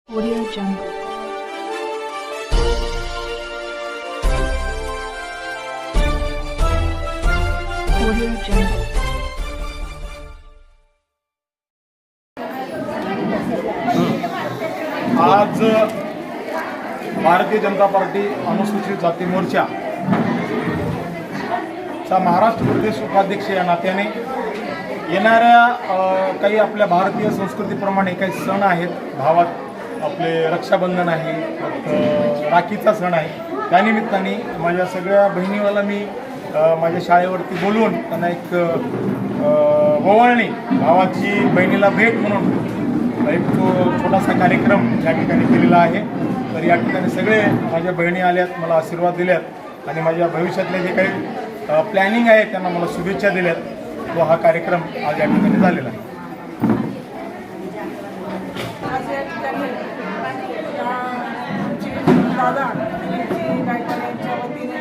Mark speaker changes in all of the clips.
Speaker 1: Audio Jungle. Audio Jungle.
Speaker 2: आज Bharatiya Janata party अनुसूचित जाती मोर्चा चा महाराष्ट्र प्रदेश उपाध्यक्ष या नात्याने येणाऱ्या काही आपल्या भारतीय संस्कृतीप्रमाणे काही सण आहेत. भावात आपले रक्षाबंधन आहे, राखीचा सण आहे. त्यानिमित्ताने माझ्या सगळ्या बहिणीवाला मी माझ्या शाळेवरती बोलवून त्यांना एक ओवाळणी भावाची बहिणीला भेट म्हणून एक छोटासा कार्यक्रम या ठिकाणी केलेला आहे. तर या ठिकाणी सगळे माझ्या बहिणी आल्यात, मला आशीर्वाद दिल्यात आणि माझ्या भविष्यातले जे काही प्लॅनिंग आहे त्यांना मला शुभेच्छा दिल्यात. तो हा कार्यक्रम आज या ठिकाणी झालेला आहे.
Speaker 3: आज या ठिकाणी दादा आणि गायकवाड यांच्या वतीने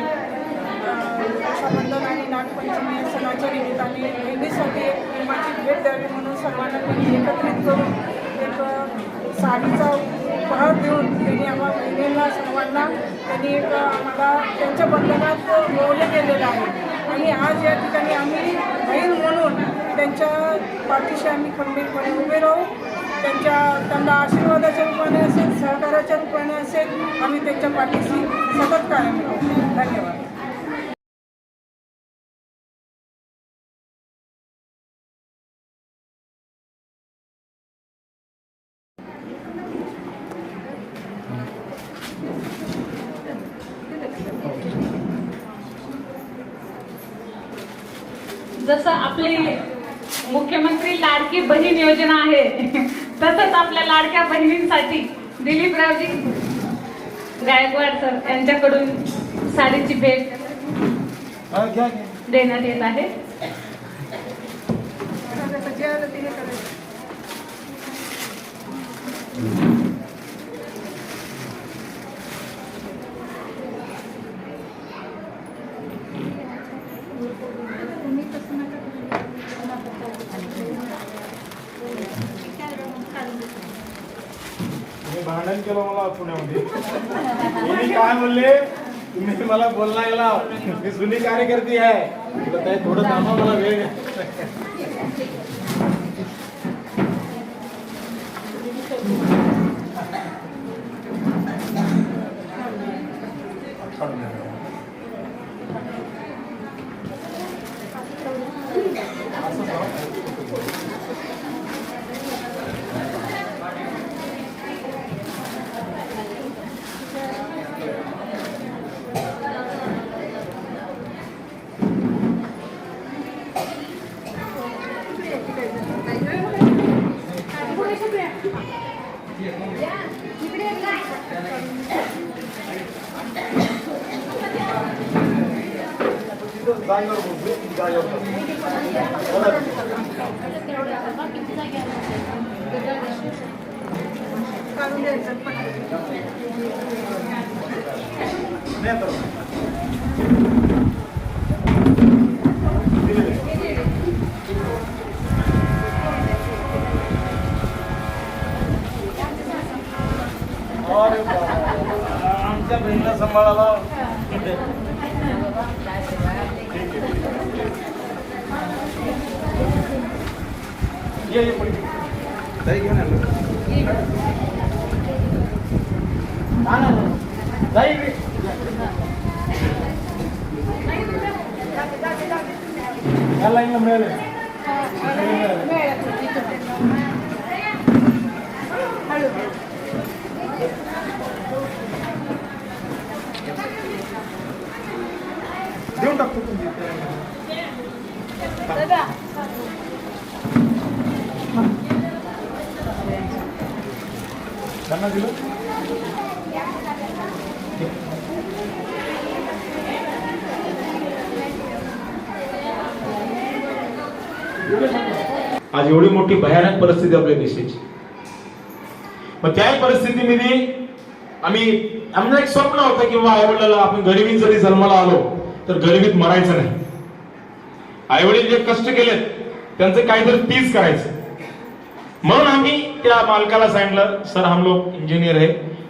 Speaker 3: रक्षाबंधन आणि नागपंचमी या सणाच्या निमित्ताने बहिणीसाठी एक प्रेमाची भेट द्यावी म्हणून सर्वांना त्यांनी एकत्रित करून एक साडीचा उपहार देऊन त्यांनी आम्हा बहिणींना सर्वांना त्यांनी एक आम्हाला त्यांच्या बंधनात ओवले केलेलं आहे. आणि आज या ठिकाणी आम्ही बहीण म्हणून त्यांच्या पाठीशी आम्ही खंबीरपणे उभे राहू. त्यांना आशीर्वादाच्या रूपाने असेल, सहकार्याच्या रूपाने असेल, आम्ही त्यांच्या पाठीशी सतत कायम राहू. धन्यवाद.
Speaker 4: जसं आपली मुख्यमंत्री लाडकी बहीण योजना आहे तसंच आपल्या लाडक्या बहिणींसाठी दिलीपरावजी गायकवाड सर यांच्याकडून साडीची भेट देण्यात येत आहे.
Speaker 2: भांडण केलं मला पुण्यामध्ये. मी काय बोलले, तुम्ही मला बोलला गेला मी जुनी कार्यकर्ती आहे, तर ते थोडं थांबा, मला वेळ आमच्या बहिणीला सांभाळायला ये ताई घेऊन आलो या लाईनला मिळाले. देऊन टाकतो तुम्ही त्यांना दिलं.
Speaker 5: आज एवढी मोठी भयानक परिस्थिती आपल्या देशाची, मग त्या परिस्थितीमध्ये आमचं एक स्वप्न होतं की आई वडिलांना आपण गरिबीत जरी जन्माला आलो तर गरिबीत मरायचं नाही. आई वडील जे कष्ट केलेत त्यांचं काहीतरी तीच करायचं. म्हणून आम्ही त्या मालकाला सांगितलं, सर हम लोग इंजीनियर है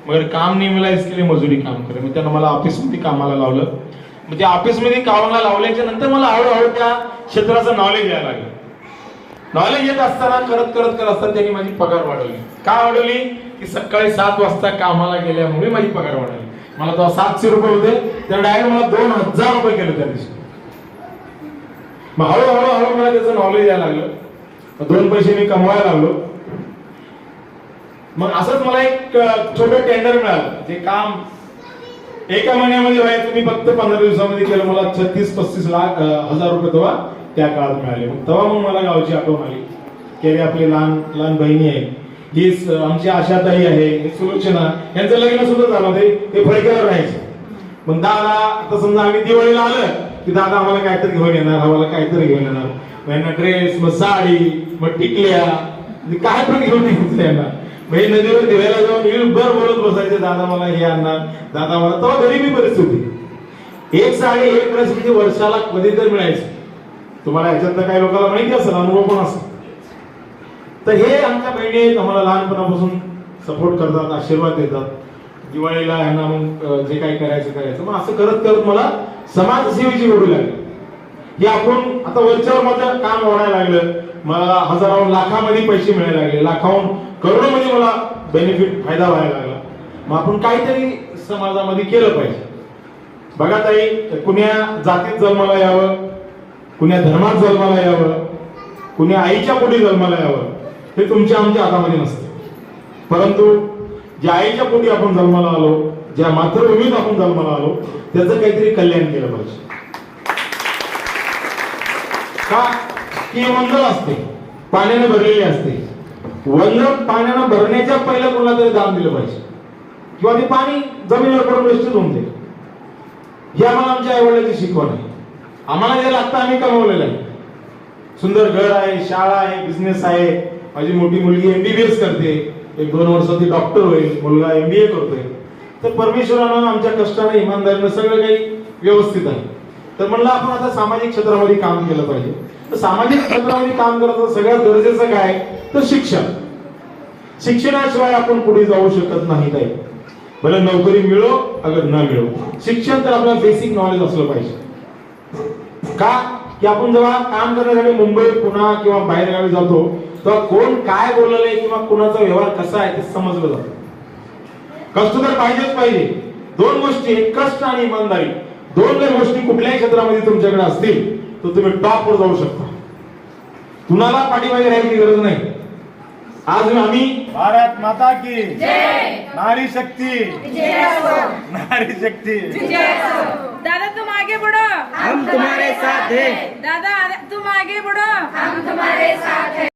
Speaker 5: मगर काम नहीं मिला इसके लिए मजुरी काम करे. मग त्यानं मला ऑफिसमध्ये कामाला लावलं. मग त्या ऑफिसमध्ये कामाला लावल्याच्या नंतर मला हळूहळू त्या क्षेत्राचं नॉलेज यायला लागलं. नॉलेज येत असताना करत असताना त्यांनी माझी पगार वाढवली. का वाढवली? की सकाळी 7 वाजता कामाला गेल्यामुळे माझी पगार वाढवली. मला तेव्हा 700 रुपये होते, तर डायरेक्ट मला 2000 रुपये केले त्या दिवशी. मग हळूहळू मला त्याचं नॉलेज यायला लागलं. 2 पैसे मी कमवायला लागलो. मग असंच मला एक छोटं टेंडर मिळालं. जे काम एका महिन्यामध्ये व्हायचं मी फक्त 15 दिवसामध्ये केलं. मला 36-35 लाख हजार रुपये तेव्हा त्या काळात मिळाले. तेव्हा मग मला गावची आठवण आली की अरे आपली लहान लहान बहिणी आहे, ही आमची आशाताई आहे, ही सुलोचना, यांचं लग्न सुद्धा झालं. ते फळक्यावर राहायचे. मग दादा, आता समजा आम्ही दिवाळीला आलं की दादा आम्हाला काहीतरी घेऊन येणार, आम्हाला काहीतरी घेऊन येणार. यांना ड्रेस, मग साडी, मग टिकल्या, काय पण घेऊन यायचं यांना. हे नदीवर दिवायला जाऊन इळभर बोलत बसायचे, दादा मला हे आणणार, दादा मला. तेव्हा गरीबी परिस्थिती. एक साडी, एक ड्रेस म्हणजे वर्षाला कधी तर मिळायचं. तुम्हाला याच्यातलं काही लोकांना माहिती असेल, अनुभव पण असेल. तर हे आमच्या बहिणी आहेत, आम्हाला लहानपणापासून सपोर्ट करतात, आशीर्वाद देतात. दिवाळीला यांना मग जे काही करायचं. मग असं करत मला समाजसेवेची ओढ लागली. हे आपण आता वरच्यावर माझं काम वाढायला लागलं. मला हजाराहून लाखामध्ये पैसे मिळायला लागले, लाखाहून करोडोमध्ये मला बेनिफिट, फायदा व्हायला लागला. मग आपण काहीतरी समाजामध्ये केलं पाहिजे. बघा ताई, कुण्या जातीत जन्माला यावं, कुण्या धर्मात जन्माला यावं, कुण्या आईच्या पोटी जन्माला यावं, हे तुमच्या आमच्या हातामध्ये नसतं. परंतु ज्या आईच्या पोटी आपण जन्माला आलो, ज्या मातृभूमीत आपण जन्माला आलो, त्याचं काहीतरी कल्याण केलं पाहिजे. का की वंदन असते, पाण्याने भरलेली असते. वंदन पाण्यानं भरण्याच्या पहिलं कोणाला तरी दान दिलं पाहिजे, किंवा ते पाणी जमिनीवर पडून वेस्टेज होऊन जाईल. ही आम्हाला आमच्या आई वडिलांची शिकवण आहे. आम्हाला जे लागतं आम्ही कमवलेलं आहे. सुंदर घर आहे, शाळा आहे, बिझनेस आहे. माझी मोठी मुलगी MBBS करते, 1-2 वर्षात ती डॉक्टर होईल. मुलगा MBA करतोय. तर परमेश्वरानं आमच्या कष्टाने, इमानदारीनं सगळं काही व्यवस्थित आहे. तर म्हणलं आपण आता सामाजिक क्षेत्रामध्ये काम केलं पाहिजे. तर सामाजिक क्षेत्रामध्ये काम करायचं सगळ्यात गरजेचं काय, तर शिक्षण. शिक्षणाशिवाय आपण पुढे जाऊ शकत नाही. ताई, भले नोकरी मिळो अगर न मिळो, शिक्षण तर आपल्याला बेसिक नॉलेज असलं पाहिजे. का की आपण जेव्हा काम करण्यासाठी मुंबई, पुणे किंवा बाहेर गावी जातो, तेव्हा कोण काय बोललेलं आहे किंवा कोणाचा व्यवहार कसा आहे ते समजलं जातं. कष्ट तर पाहिजेच पाहिजे. 2 गोष्टी, कष्ट आणि इमानदारी, 2 जर गोष्टी कुठल्याही क्षेत्रामध्ये तुमच्याकडे असतील तर तुम्ही टॉपवर जाऊ शकता. कुणाला पाठीमागे राहायची गरज नाही. आज आम्ही
Speaker 2: भारत माता की जय, नारी शक्ती, नारी शक्ती.
Speaker 3: दादा तुम आगे बढ़ो,
Speaker 6: हम तुम्हारे साथ हैं.
Speaker 3: दादा तुम आगे बढ़ो,
Speaker 6: हम तुम्हारे साथ हैं.